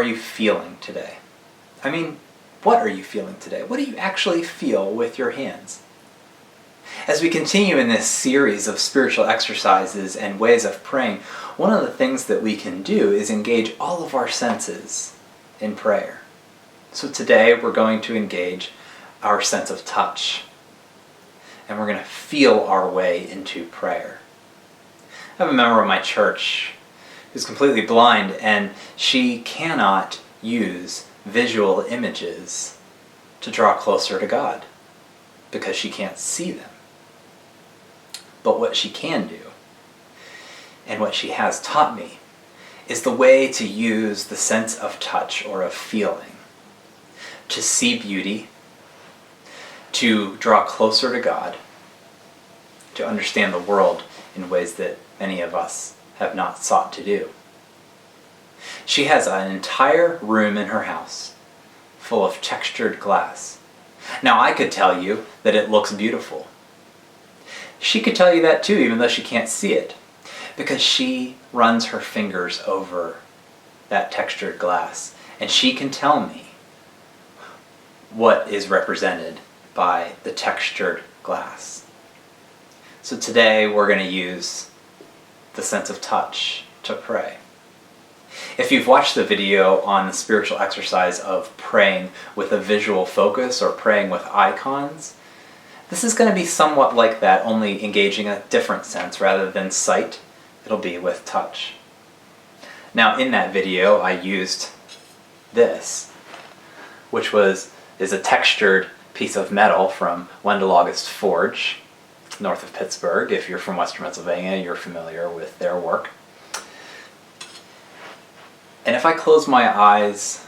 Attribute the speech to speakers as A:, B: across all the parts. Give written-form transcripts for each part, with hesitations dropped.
A: are you feeling today? I mean, what are you feeling today? What do you actually feel with your hands? As we continue in this series of spiritual exercises and ways of praying, one of the things that we can do is engage all of our senses in prayer. So today we're going to engage our sense of touch, and we're going to feel our way into prayer. I have a member of my church who's completely blind, and she cannot use visual images to draw closer to God because she can't see them. But what she can do, and what she has taught me, is the way to use the sense of touch or of feeling to see beauty, to draw closer to God, to understand the world in ways that many of us have not sought to do. She has an entire room in her house full of textured glass. Now, I could tell you that it looks beautiful. She could tell you that too, even though she can't see it, because she runs her fingers over that textured glass, and she can tell me what is represented by the textured glass. So today we're going to use the sense of touch to pray. If you've watched the video on the spiritual exercise of praying with a visual focus or praying with icons, this is going to be somewhat like that, only engaging a different sense. Rather than sight, it'll be with touch. Now, in that video, I used this, which is a textured piece of metal from Wendell August Forge, north of Pittsburgh. If you're from Western Pennsylvania, you're familiar with their work. And if I close my eyes,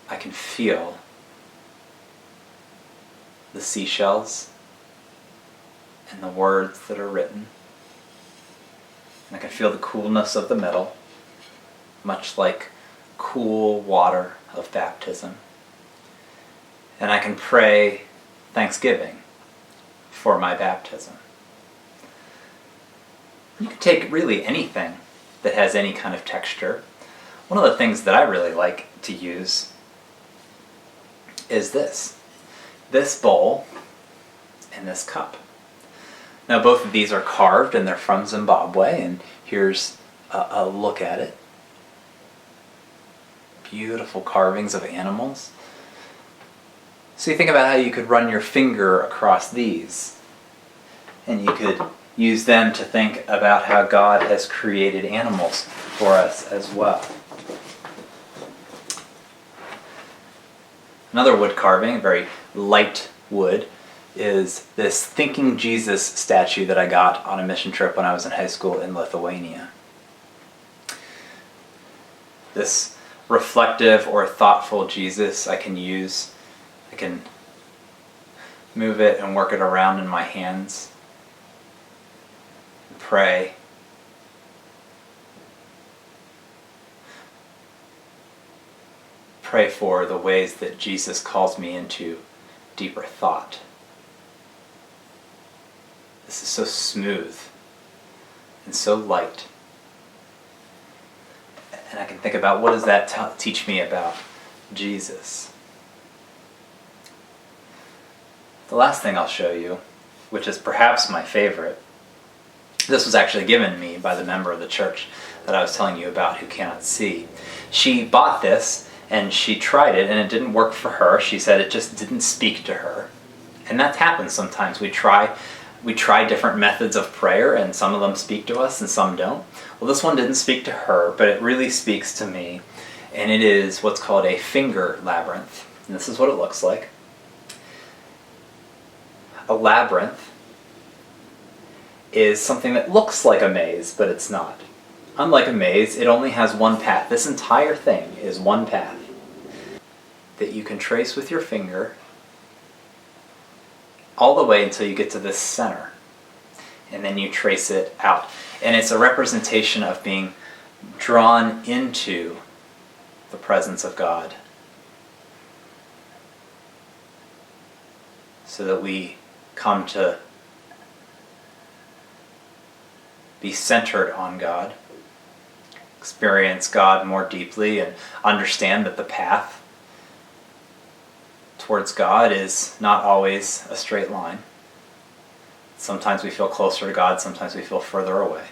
A: I can feel the seashells and the words that are written. And I can feel the coolness of the metal, much like cool water of baptism. And I can pray thanksgiving for my baptism. You can take really anything that has any kind of texture. One of the things that I really like to use is this bowl and this cup. Now, both of these are carved and they're from Zimbabwe, and here's a look at it. Beautiful carvings of animals. So you think about how you could run your finger across these, and you could use them to think about how God has created animals for us as well. Another wood carving, a very light wood, is this Thinking Jesus statue that I got on a mission trip when I was in high school in Lithuania. This reflective or thoughtful Jesus I can move it and work it around in my hands, and pray. Pray for the ways that Jesus calls me into deeper thought. This is so smooth and so light. And I can think about, what does that teach me about Jesus? The last thing I'll show you, which is perhaps my favorite, this was actually given me by the member of the church that I was telling you about who cannot see. She bought this and she tried it and it didn't work for her. She said it just didn't speak to her. And that happens sometimes. We try different methods of prayer, and some of them speak to us and some don't. Well, this one didn't speak to her, but it really speaks to me, and it is what's called a finger labyrinth. And this is what it looks like. A labyrinth is something that looks like a maze, but it's not. Unlike a maze, it only has one path. This entire thing is one path that you can trace with your finger all the way until you get to this center. And then you trace it out. And it's a representation of being drawn into the presence of God, so that we come to be centered on God, experience God more deeply and understand that the path towards God is not always a straight line. Sometimes we feel closer to God, sometimes we feel further away.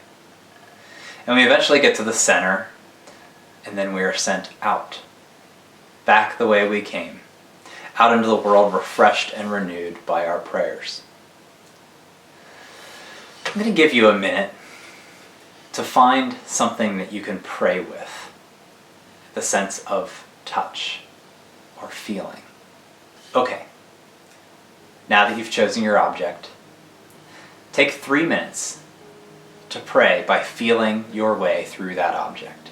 A: And we eventually get to the center, and then we are sent out, back the way we came, out into the world refreshed and renewed by our prayers. I'm going to give you a minute to find something that you can pray with, the sense of touch or feeling. Okay, now that you've chosen your object, take 3 minutes to pray by feeling your way through that object.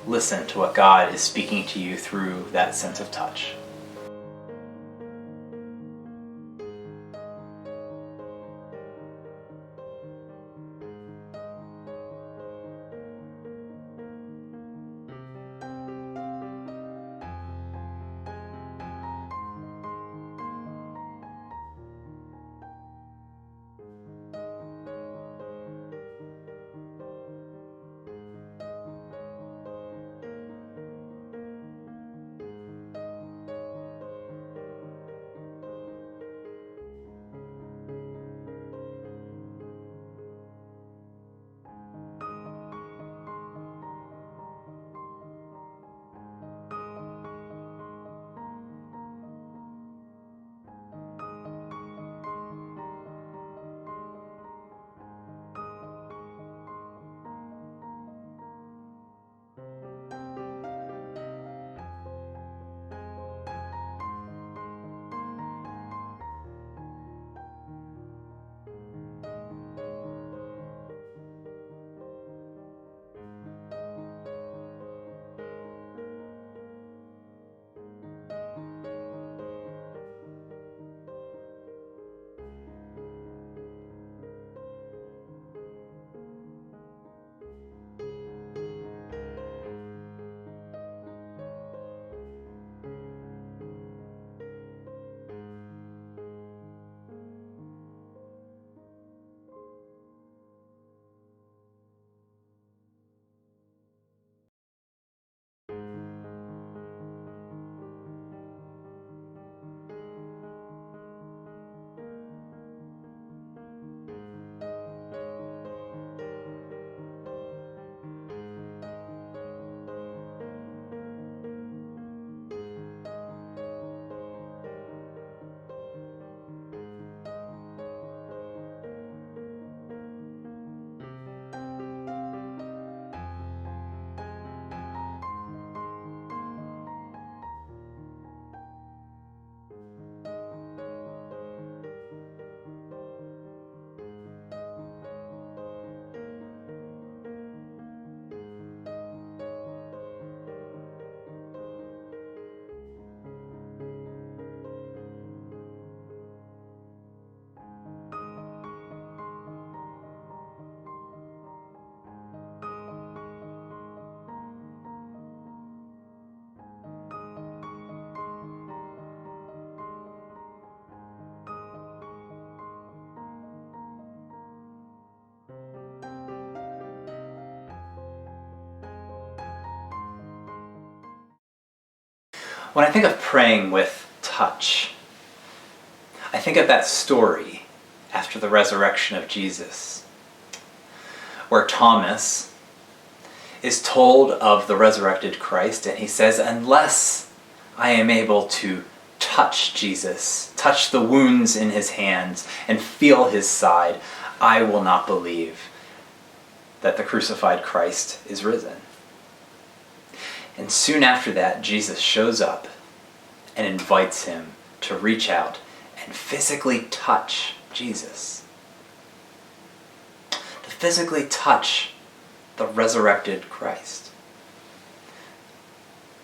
A: Listen to what God is speaking to you through that sense of touch. When I think of praying with touch, I think of that story after the resurrection of Jesus, where Thomas is told of the resurrected Christ, and he says, unless I am able to touch Jesus, touch the wounds in his hands, and feel his side, I will not believe that the crucified Christ is risen. And soon after that, Jesus shows up and invites him to reach out and physically touch Jesus. To physically touch the resurrected Christ.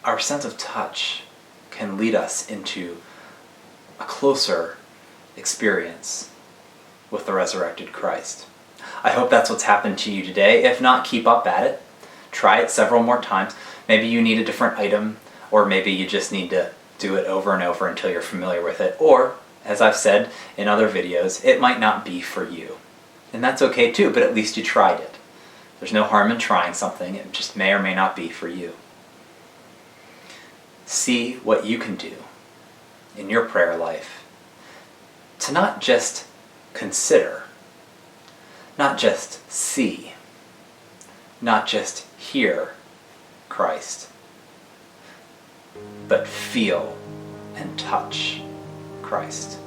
A: Our sense of touch can lead us into a closer experience with the resurrected Christ. I hope that's what's happened to you today. If not, keep up at it. Try it several more times. Maybe you need a different item, or maybe you just need to do it over and over until you're familiar with it. Or, as I've said in other videos, it might not be for you. And that's okay too, but at least you tried it. There's no harm in trying something. It just may or may not be for you. See what you can do in your prayer life to not just consider, not just see, not just hear Christ, but feel and touch Christ.